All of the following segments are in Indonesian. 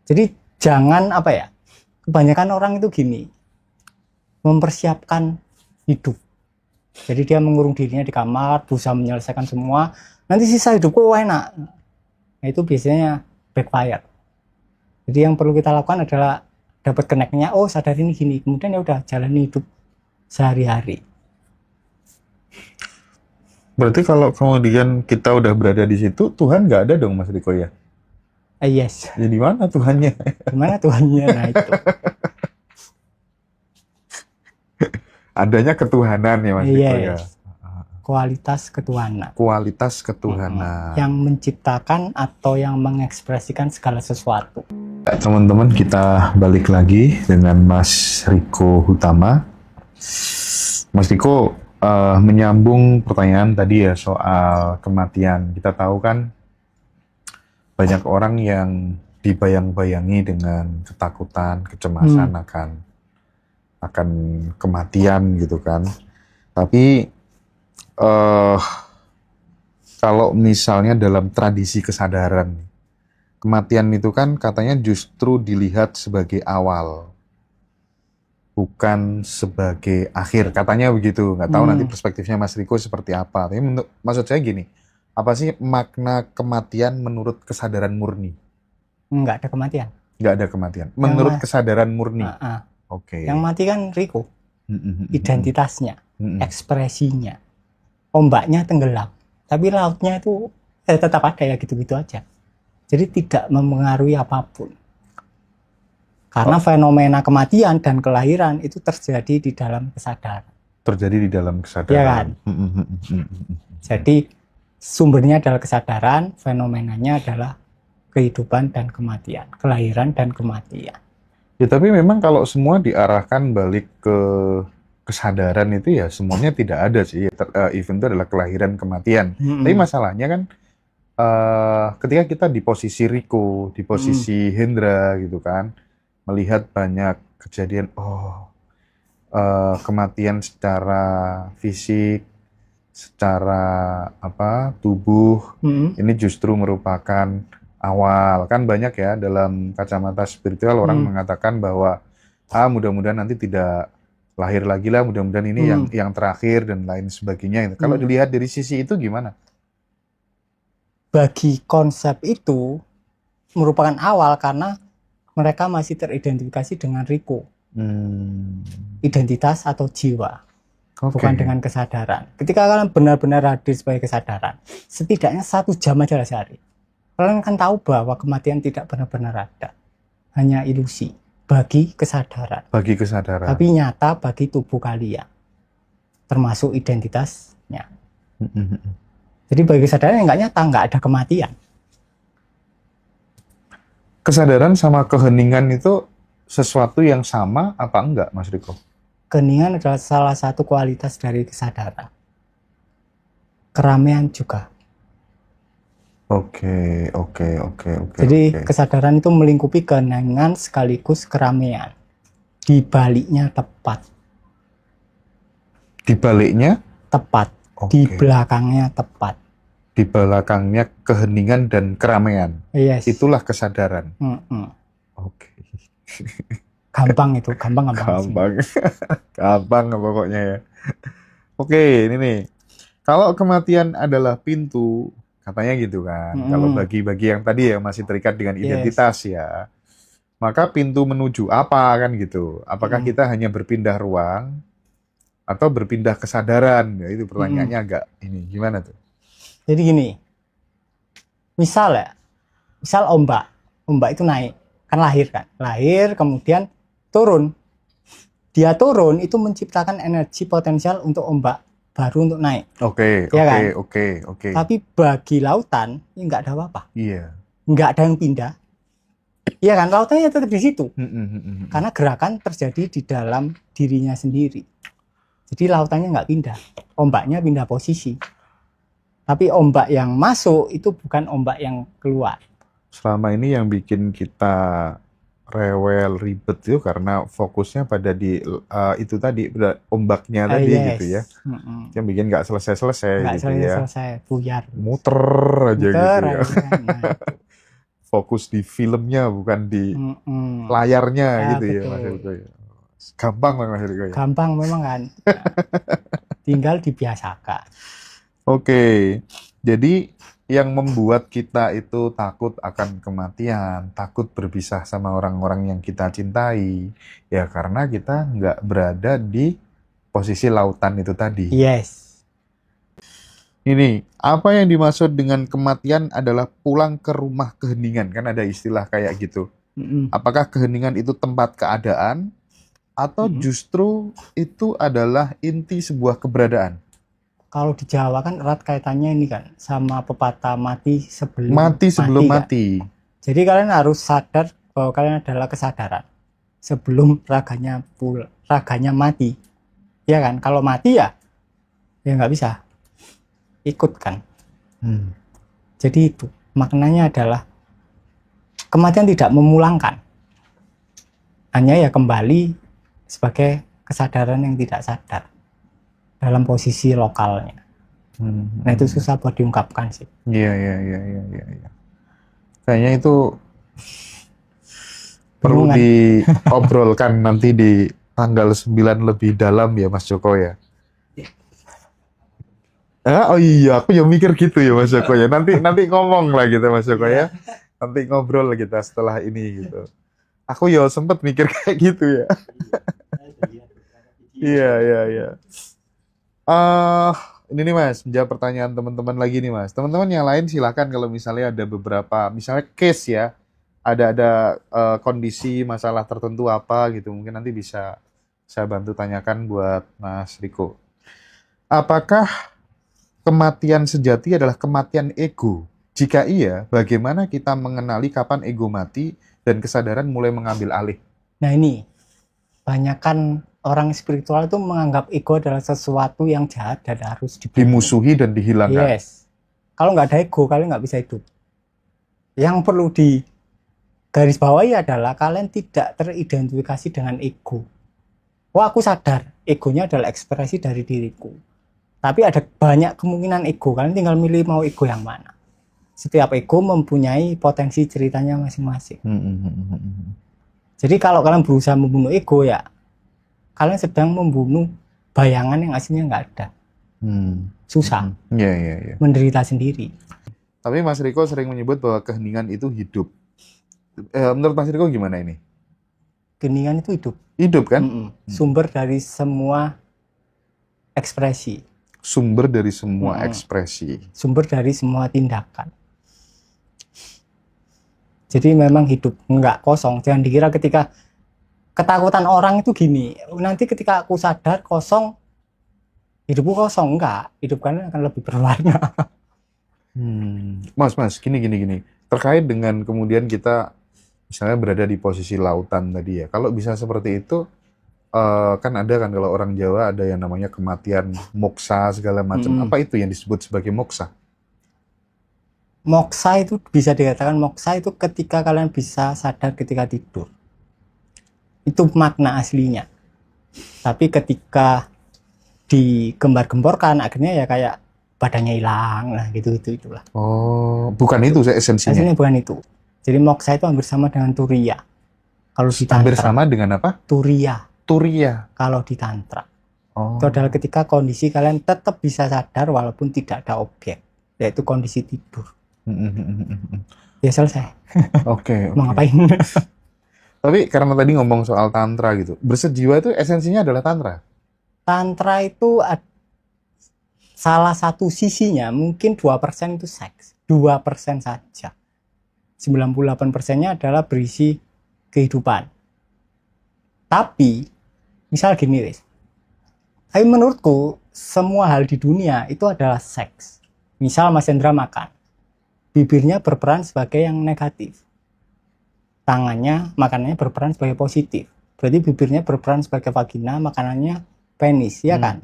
Jadi jangan kebanyakan orang itu gini, mempersiapkan hidup. Jadi dia mengurung dirinya di kamar, berusaha menyelesaikan semua, nanti sisa hidupku enak. Nah, itu biasanya backfire. Jadi yang perlu kita lakukan adalah dapat connect-nya, sadar ini gini, kemudian ya udah jalani hidup sehari-hari. Berarti kalau kemudian kita udah berada di situ, Tuhan nggak ada dong Mas Riko ya? Yes. Jadi mana Tuhannya? Gimana Tuhannya? Nah itu. Adanya ketuhanan ya Mas Riko ya? Kualitas ketuhanan. Kualitas ketuhanan. Yang menciptakan atau yang mengekspresikan segala sesuatu. Teman-teman, kita balik lagi dengan Mas Riko Hutama. Mas Riko, menyambung pertanyaan tadi ya soal kematian. Kita tahu kan banyak orang yang dibayang-bayangi dengan ketakutan, kecemasan akan kematian gitu kan. Tapi kalau misalnya dalam tradisi kesadaran, kematian itu kan katanya justru dilihat sebagai awal, bukan sebagai akhir, katanya begitu. Nggak tahu nanti perspektifnya Mas Riko seperti apa. Tapi maksud saya gini, apa sih makna kematian menurut kesadaran murni? Nggak ada kematian. Nggak ada kematian. Menurut kesadaran murni. Oke. Yang mati kan Riko. Identitasnya, ekspresinya. Ombaknya tenggelam. Tapi lautnya itu tetap ada ya gitu-gitu aja. Jadi tidak mempengaruhi apapun. Karena fenomena kematian dan kelahiran itu terjadi di dalam kesadaran. Terjadi di dalam kesadaran. Ya kan? Jadi sumbernya adalah kesadaran, fenomenanya adalah kehidupan dan kematian, kelahiran dan kematian. Ya tapi memang kalau semua diarahkan balik ke kesadaran itu ya semuanya tidak ada sih. Event itu adalah kelahiran, kematian. Tapi masalahnya kan ketika kita di posisi Riko, di posisi Hendra gitu kan, melihat banyak kejadian, kematian secara fisik, secara tubuh, ini justru merupakan awal. Kan banyak ya dalam kacamata spiritual orang mengatakan bahwa mudah-mudahan nanti tidak lahir lagi lah, mudah-mudahan ini yang terakhir dan lain sebagainya. Kalau dilihat dari sisi itu gimana? Bagi konsep itu merupakan awal karena mereka masih teridentifikasi dengan Riko. Identitas atau jiwa. Bukan dengan kesadaran. Ketika kalian benar-benar hadir sebagai kesadaran, setidaknya 1 jam aja lah sehari. Kalian kan tahu bahwa kematian tidak benar-benar ada. Hanya ilusi bagi kesadaran. Bagi kesadaran. Tapi nyata bagi tubuh kalian. Termasuk identitasnya. Jadi bagi kesadaran yang nggak nyata, nggak ada kematian. Kesadaran sama keheningan itu sesuatu yang sama apa enggak, Mas Riko? Keheningan adalah salah satu kualitas dari kesadaran. Keramaian juga. Oke. Jadi kesadaran itu melingkupi keheningan sekaligus keramaian. Di baliknya tepat. Di baliknya? Tepat. Di belakangnya tepat. Di belakangnya keheningan dan keramaian. Yes. Itulah kesadaran. Oke. Gampang itu, gampang. Gampang pokoknya ya. Oke, ini nih. Kalau kematian adalah pintu, katanya gitu kan. Kalau bagi-bagi yang tadi ya masih terikat dengan identitas ya. Maka pintu menuju apa kan gitu. Apakah kita hanya berpindah ruang atau berpindah kesadaran? Ya, itu pertanyaannya agak ini. Gimana tuh? Jadi gini. Misal ombak itu naik. Kan lahir kemudian turun. Dia turun itu menciptakan energi potensial untuk ombak baru untuk naik. Oke. Tapi bagi lautan ini nggak ada apa-apa. Iya. Nggak ada yang pindah. Iya kan, lautannya tetap di situ. Karena gerakan terjadi di dalam dirinya sendiri. Jadi lautannya nggak pindah. Ombaknya pindah posisi. Tapi ombak yang masuk itu bukan ombak yang keluar. Selama ini yang bikin kita rewel, ribet itu karena fokusnya pada di itu tadi, ombaknya tadi gitu ya. Yang bikin nggak selesai-selesai gitu ya. Selesai, buyar. Muter aja gitu ya. fokus di filmnya bukan di Mm-mm. layarnya Ya, gitu ya betul. Mas Riko ya. Gampang Mas Riko ya. Gampang memang kan. Tinggal dibiasakan. Oke. Jadi yang membuat kita itu takut akan kematian, takut berpisah sama orang-orang yang kita cintai, ya karena kita nggak berada di posisi lautan itu tadi. Yes. Ini, apa yang dimaksud dengan kematian adalah pulang ke rumah keheningan, kan ada istilah kayak gitu. Mm-mm. Apakah keheningan itu tempat keadaan, atau Mm-mm. justru itu adalah inti sebuah keberadaan? Kalau di Jawa kan erat kaitannya ini kan sama pepatah mati sebelum Mati sebelum kan? mati. Jadi kalian harus sadar bahwa kalian adalah kesadaran sebelum raganya mati. Ya kan? Kalau mati ya nggak bisa ikut kan. Jadi itu maknanya adalah kematian tidak memulangkan, hanya ya kembali sebagai kesadaran yang tidak sadar dalam posisi lokalnya. Nah itu susah buat diungkapkan sih. Iya. Kayaknya itu perlu Bingungan. diobrolkan nanti di tanggal 9 lebih dalam ya Mas Joko ya. Oh iya, aku ya mikir gitu ya Mas Joko ya. Nanti ngomong lah gitu Mas Joko ya. Nanti ngobrol kita setelah ini gitu. Aku ya sempet mikir kayak gitu ya. Iya. Ini nih Mas, menjawab pertanyaan teman-teman lagi nih Mas. Teman-teman yang lain silakan kalau misalnya ada beberapa, misalnya case ya, ada kondisi masalah tertentu apa gitu, mungkin nanti bisa saya bantu tanyakan buat Mas Riko. Apakah kematian sejati adalah kematian ego? Jika iya, bagaimana kita mengenali kapan ego mati dan kesadaran mulai mengambil alih? Nah ini, banyakkan orang spiritual itu menganggap ego adalah sesuatu yang jahat dan harus dimusuhi dan dihilangkan. Yes. Kalau nggak ada ego, kalian nggak bisa hidup. Yang perlu digarisbawahi adalah kalian tidak teridentifikasi dengan ego. Wah, aku sadar, egonya adalah ekspresi dari diriku. Tapi ada banyak kemungkinan ego, kalian tinggal milih mau ego yang mana. Setiap ego mempunyai potensi ceritanya masing-masing. Jadi kalau kalian berusaha membunuh ego ya, kalian sedang membunuh bayangan yang aslinya nggak ada. Susah. Iya. Menderita sendiri. Tapi Mas Riko sering menyebut bahwa keheningan itu hidup. Menurut Mas Riko gimana ini? Keheningan itu hidup. Hidup kan? Sumber dari semua ekspresi. Sumber dari semua ekspresi. Sumber dari semua tindakan. Jadi memang hidup, nggak kosong. Jangan dikira ketika ketakutan orang itu gini, nanti ketika aku sadar kosong, hidupku kosong. Enggak, hidup kalian akan lebih berwarna. Mas, gini. Terkait dengan kemudian kita misalnya berada di posisi lautan tadi ya. Kalau bisa seperti itu, kan ada kan kalau orang Jawa ada yang namanya kematian moksa segala macam. Apa itu yang disebut sebagai moksa? Moksa itu bisa dikatakan moksa itu ketika kalian bisa sadar ketika tidur. Itu makna aslinya. Tapi ketika digembar-gemborkan akhirnya ya kayak badannya hilang, nah itulah. Oh, bukan itu esensinya. Esensinya bukan itu. Jadi moksa itu hampir sama dengan turiya. Kalau di tantra. Hampir sama dengan apa? Turiya. Kalau di tantra. Oh. Itu adalah ketika kondisi kalian tetap bisa sadar walaupun tidak ada objek, yaitu kondisi tidur. Ya selesai. Oke. Mau ngapain? Tapi karena tadi ngomong soal tantra gitu, bersejiwa itu esensinya adalah tantra. Tantra itu salah satu sisinya mungkin 2% itu seks. 2% saja. 98%-nya adalah berisi kehidupan. Tapi, misal gini, Riz. Tapi menurutku, semua hal di dunia itu adalah seks. Misal Mas Hendra makan. Bibirnya berperan sebagai yang negatif. Tangannya, makanannya berperan sebagai positif. Berarti bibirnya berperan sebagai vagina, makanannya penis, ya kan?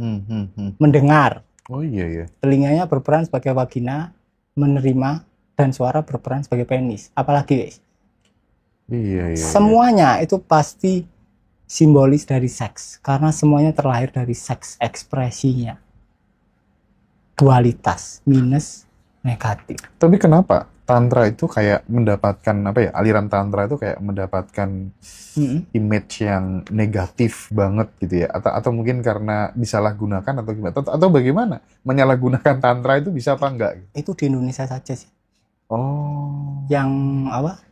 Mendengar. Oh iya. Telinganya berperan sebagai vagina, menerima, dan suara berperan sebagai penis. Apalagi, guys? Iya. Semuanya itu pasti simbolis dari seks. Karena semuanya terlahir dari seks ekspresinya. Dualitas, minus, negatif. Tapi kenapa tantra itu kayak mendapatkan apa ya? Aliran tantra itu kayak mendapatkan image yang negatif banget gitu ya? Atau mungkin karena disalahgunakan atau gimana? Atau bagaimana? Menyalahgunakan tantra itu bisa apa enggak? Itu di Indonesia saja sih. Oh. Yang apa?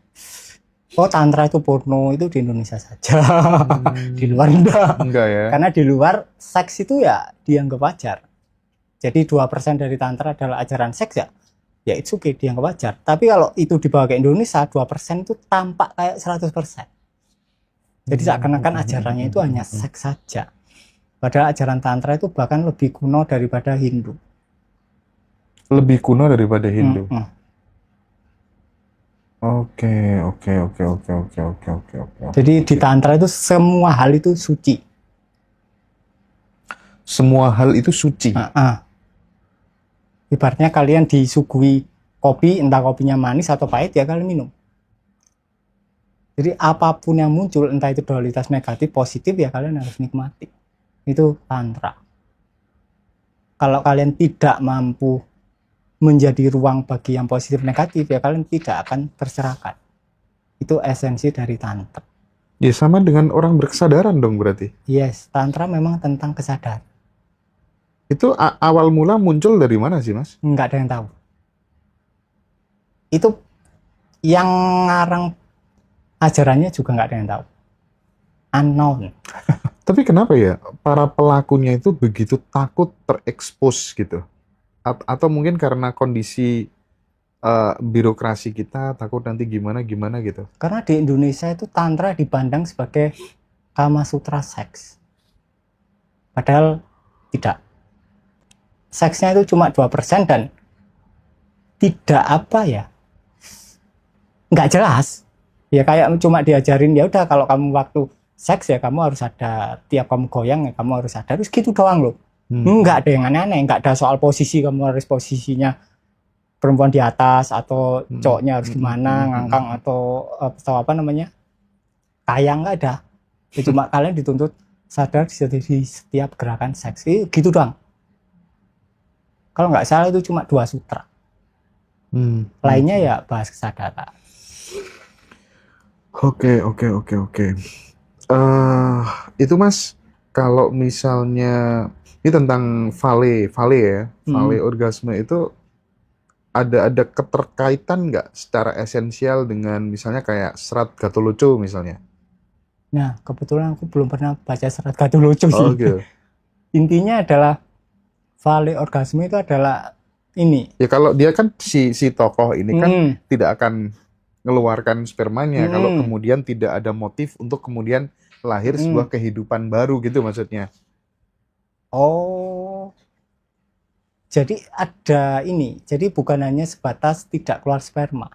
Oh, tantra itu porno, itu di Indonesia saja. Di luar enggak ya? Karena di luar seks itu ya dianggap wajar. Jadi 2% dari tantra adalah ajaran seks ya it's okay, dianggap wajar. Tapi kalau itu dibawa ke Indonesia, 2% itu tampak kayak 100%. Jadi seakan-akan ajarannya itu hanya seks saja. Padahal ajaran tantra itu bahkan lebih kuno daripada Hindu. Lebih kuno daripada Hindu. Oke. Jadi di tantra itu semua hal itu suci. Semua hal itu suci. Ibaratnya kalian disuguhi kopi, entah kopinya manis atau pahit, ya kalian minum. Jadi apapun yang muncul, entah itu dualitas negatif, positif, ya kalian harus nikmati. Itu tantra. Kalau kalian tidak mampu menjadi ruang bagi yang positif negatif, ya kalian tidak akan tercerahkan. Itu esensi dari tantra. Ya sama dengan orang berkesadaran dong berarti. Yes, tantra memang tentang kesadaran. Itu awal mula muncul dari mana sih, Mas? Nggak ada yang tahu. Itu yang ngarang ajarannya juga nggak ada yang tahu. Unknown. Tapi kenapa ya para pelakunya itu begitu takut terekspos gitu? Atau mungkin karena kondisi birokrasi kita takut nanti gimana gitu? Karena di Indonesia itu tantra dipandang sebagai Kama Sutra seks. Padahal tidak. Seksnya itu cuma 2% dan tidak apa ya, nggak jelas. Ya kayak cuma diajarin, ya udah kalau kamu waktu seks ya kamu harus sadar, tiap kamu goyang ya kamu harus sadar, terus gitu doang loh. Nggak ada yang aneh-aneh, nggak ada soal posisi, kamu harus posisinya perempuan di atas atau cowoknya harus gimana, ngangkang atau apa namanya, kayang, nggak ada. Ya, cuma kalian dituntut sadar di setiap gerakan seks, gitu doang. Kalau nggak salah itu cuma 2 sutra. Lainnya ya bahas kesadaran. Oke. Itu Mas, kalau misalnya ini tentang vale ya, vale orgasme itu ada keterkaitan nggak secara esensial dengan misalnya kayak serat Gatholoco misalnya? Nah, kebetulan aku belum pernah baca serat Gatholoco sih. Gitu. Intinya adalah vale orgasme itu adalah ini. Ya kalau dia kan si tokoh ini kan tidak akan mengeluarkan spermanya kalau kemudian tidak ada motif untuk kemudian lahir sebuah kehidupan baru gitu maksudnya. Oh. Jadi ada ini. Jadi bukan hanya sebatas tidak keluar sperma.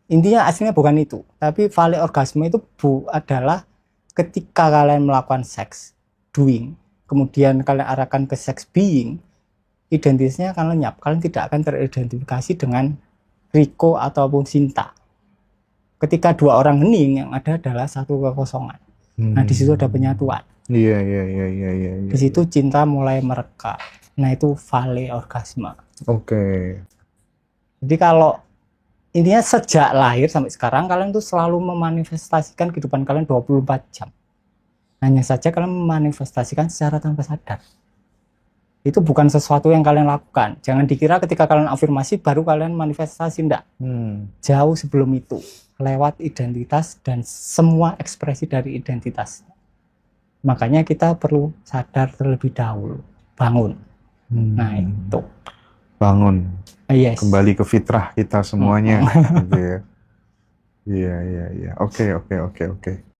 Intinya aslinya bukan itu. Tapi vale orgasme itu adalah ketika kalian melakukan seks, doing, kemudian kalian arahkan ke sex being, identitasnya akan lenyap. Kalian tidak akan teridentifikasi dengan Riko ataupun Sinta. Ketika 2 orang hening, yang ada adalah satu kekosongan. Nah, di situ ada penyatuan. Iya. Di situ cinta mulai mereka. Nah, itu vale orgasme. Oke. Jadi kalau intinya sejak lahir sampai sekarang kalian tuh selalu memanifestasikan kehidupan kalian 24 jam. Hanya saja kalian memanifestasikan secara tanpa sadar. Itu bukan sesuatu yang kalian lakukan. Jangan dikira ketika kalian afirmasi baru kalian manifestasi, enggak. Jauh sebelum itu, lewat identitas dan semua ekspresi dari identitas. Makanya kita perlu sadar terlebih dahulu, bangun. Nah itu. Bangun. Yes. Kembali ke fitrah kita semuanya. Gitu ya. Iya. Oke.